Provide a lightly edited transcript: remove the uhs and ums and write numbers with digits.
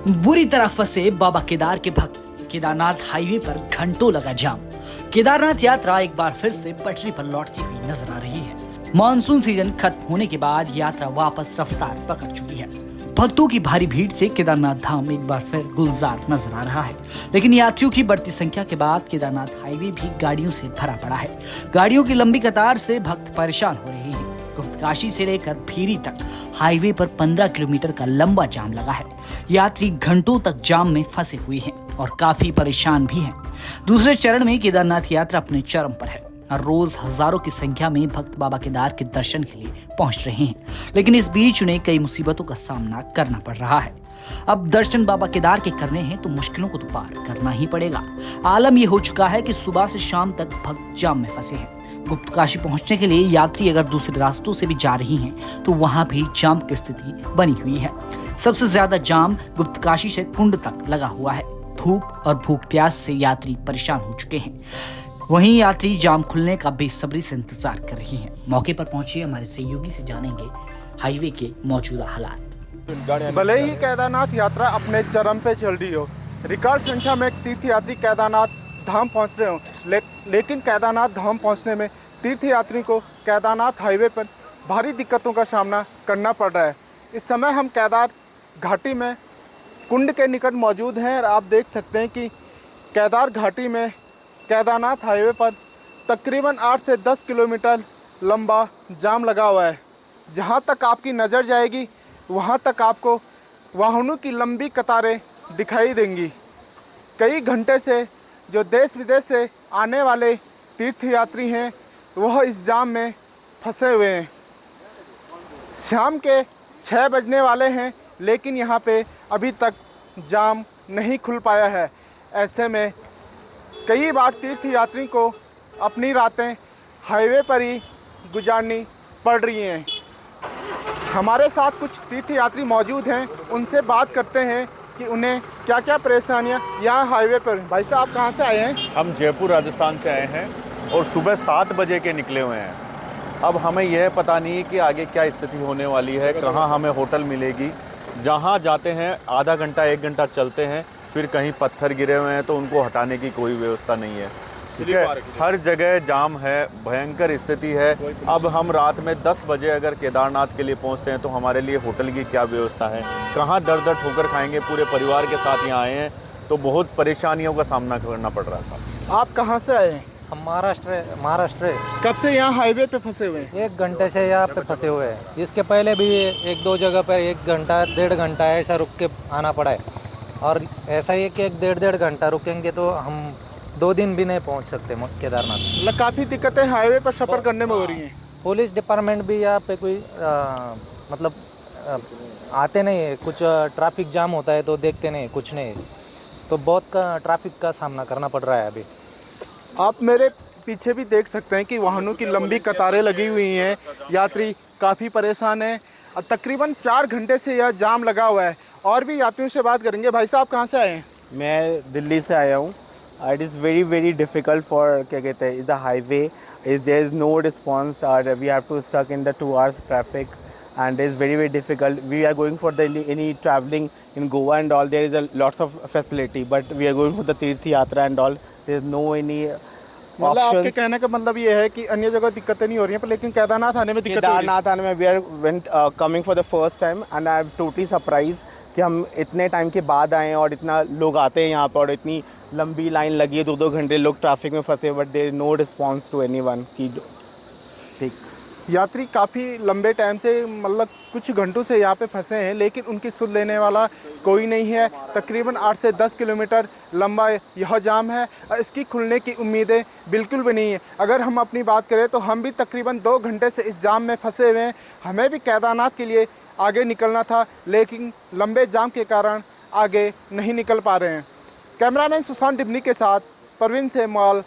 बुरी तरह फंसे बाबा केदार के भक्त। केदारनाथ हाईवे पर घंटों लगा जाम। केदारनाथ यात्रा एक बार फिर से पटरी पर लौटती हुई नजर आ रही है। मानसून सीजन खत्म होने के बाद यात्रा वापस रफ्तार पकड़ चुकी है। भक्तों की भारी भीड़ से केदारनाथ धाम एक बार फिर गुलजार नजर आ रहा है। लेकिन यात्रियों की बढ़ती संख्या के बाद केदारनाथ हाईवे भी गाड़ियों से भरा पड़ा है। गाड़ियों की लंबी कतार से भक्त परेशान हो रहे हैं। गुप्तकाशी से लेकर भीरी तक हाईवे पर 15 किलोमीटर का लंबा जाम लगा है। यात्री घंटों तक जाम में फंसे हुए हैं और काफी परेशान भी हैं। दूसरे चरण में केदारनाथ यात्रा अपने चरम पर है। हर रोज हजारों की संख्या में भक्त बाबा केदार के दर्शन के लिए पहुंच रहे हैं, लेकिन इस बीच उन्हें कई मुसीबतों का सामना करना पड़ रहा है। अब दर्शन बाबा केदार के करने हैं तो मुश्किलों को तो पार करना ही पड़ेगा। आलम ये हो चुका है कि सुबह से शाम तक भक्त जाम में फंसे हैं। गुप्तकाशी पहुंचने के लिए यात्री अगर दूसरे रास्तों से भी जा रही हैं, तो वहां भी जाम की स्थिति बनी हुई है। सबसे ज्यादा जाम गुप्तकाशी से कुंड तक लगा हुआ है। धूप और भूख प्यास से यात्री परेशान हो चुके हैं। वहीं यात्री जाम खुलने का बेसब्री से इंतजार कर रही हैं। मौके पर पहुंचे हमारे सहयोगी से जानेंगे हाईवे के मौजूदा हालात। भले ही केदारनाथ यात्रा अपने चरम पे चल रही हो, रिकॉर्ड संख्या में तीर्थयात्री केदारनाथ धाम पहुंच रहे हो, लेकिन केदारनाथ धाम पहुंचने में तीर्थयात्री को केदारनाथ हाईवे पर भारी दिक्कतों का सामना करना पड़ रहा है। इस समय हम केदार घाटी में कुंड के निकट मौजूद हैं और आप देख सकते हैं कि केदार घाटी में केदारनाथ हाईवे पर तकरीबन 8 से 10 किलोमीटर लंबा जाम लगा हुआ है। जहां तक आपकी नज़र जाएगी वहां तक आपको वाहनों की लंबी कतारें दिखाई देंगी। कई घंटे से जो देश विदेश से आने वाले तीर्थयात्री हैं वह इस जाम में फंसे हुए हैं। शाम के 6 बजने वाले हैं, लेकिन यहाँ पे अभी तक जाम नहीं खुल पाया है। ऐसे में कई बार तीर्थयात्री को अपनी रातें हाईवे पर ही गुजारनी पड़ रही हैं। हमारे साथ कुछ तीर्थयात्री मौजूद हैं, उनसे बात करते हैं कि उन्हें क्या क्या परेशानियां यहाँ हाईवे पर। भाई साहब कहाँ से आए हैं? हम जयपुर राजस्थान से आए हैं और सुबह 7 बजे के निकले हुए हैं। अब हमें यह पता नहीं कि आगे क्या स्थिति होने वाली है, कहाँ हमें होटल मिलेगी। जहाँ जाते हैं आधा घंटा 1 घंटा चलते हैं, फिर कहीं पत्थर गिरे हुए हैं तो उनको हटाने की कोई व्यवस्था नहीं है। ठीक है, हर जगह जाम है, भयंकर स्थिति है। अब हम रात में 10 बजे अगर केदारनाथ के लिए पहुंचते हैं तो हमारे लिए होटल की क्या व्यवस्था है, कहाँ दर दर ठोकर खाएंगे। पूरे परिवार के साथ यहाँ आए हैं तो बहुत परेशानियों का सामना करना पड़ रहा है साहब। आप कहाँ से आए हैं? हम महाराष्ट्र। कब से यहाँ हाईवे पे फंसे हुए हैं? 1 घंटे से यहाँ पे फंसे हुए हैं। इसके पहले भी 1-2 जगह पर 1 घंटा 1.5 घंटा ऐसा रुक के आना पड़ा है, और ऐसा ही है कि 1-1.5 घंटा रुकेंगे तो हम 2 दिन भी नहीं पहुंच सकते केदारनाथ। मतलब काफ़ी दिक्कतें हाईवे पर सफ़र करने में हो रही हैं। पुलिस डिपार्टमेंट भी यहाँ पे कोई आते नहीं है। कुछ ट्रैफिक जाम होता है तो देखते नहीं, कुछ नहीं, तो बहुत ट्रैफिक का सामना करना पड़ रहा है अभी। आप मेरे पीछे भी देख सकते हैं कि वाहनों की लंबी कतारें लगी हुई हैं। यात्री काफ़ी परेशान हैं। तकरीबन 4 घंटे से यह जाम लगा हुआ है। और भी यात्रियों से बात करेंगे। भाई साहब कहाँ से आए हैं? मैं दिल्ली से आया हूँ। It is very difficult for क्या कहते हैं is the highway is there is no response और we have to stuck in the 2 hours traffic and it is very difficult. We are going for any traveling in Goa and all, there is a lots of facility, but we are going for the Tirth Yatra and all, there is no any मतलब आपके कहने का मतलब ये है कि अन्य जगह दिक्कतें नहीं हो रही हैं, पर लेकिन केदारनाथ आने में दिक्कत हो रही है। केदारनाथ आने में we are coming for the first time and I am totally surprised कि हम इतने टाइम के बाद आए हैं और इतना लोग आते हैं यहाँ पर और इतनी लंबी लाइन लगी है, 2-2 घंटे लोग ट्रैफिक में फंसे, but there is no response to anyone की। ठीक, यात्री काफ़ी लंबे टाइम से मतलब कुछ घंटों से यहाँ पे फंसे हैं, लेकिन उनकी सुध लेने वाला कोई नहीं है। तकरीबन 8 से 10 किलोमीटर लंबा यह जाम है और इसकी खुलने की उम्मीदें बिल्कुल भी नहीं है। अगर हम अपनी बात करें तो हम भी तकरीबन 2 घंटे से इस जाम में फंसे हुए हैं। हमें भी केदारनाथ के लिए आगे निकलना था, लेकिन लंबे जाम के कारण आगे नहीं निकल पा रहे हैं। कैमरामैन सुशांत डिबनी के साथ परवीन सेमवाल,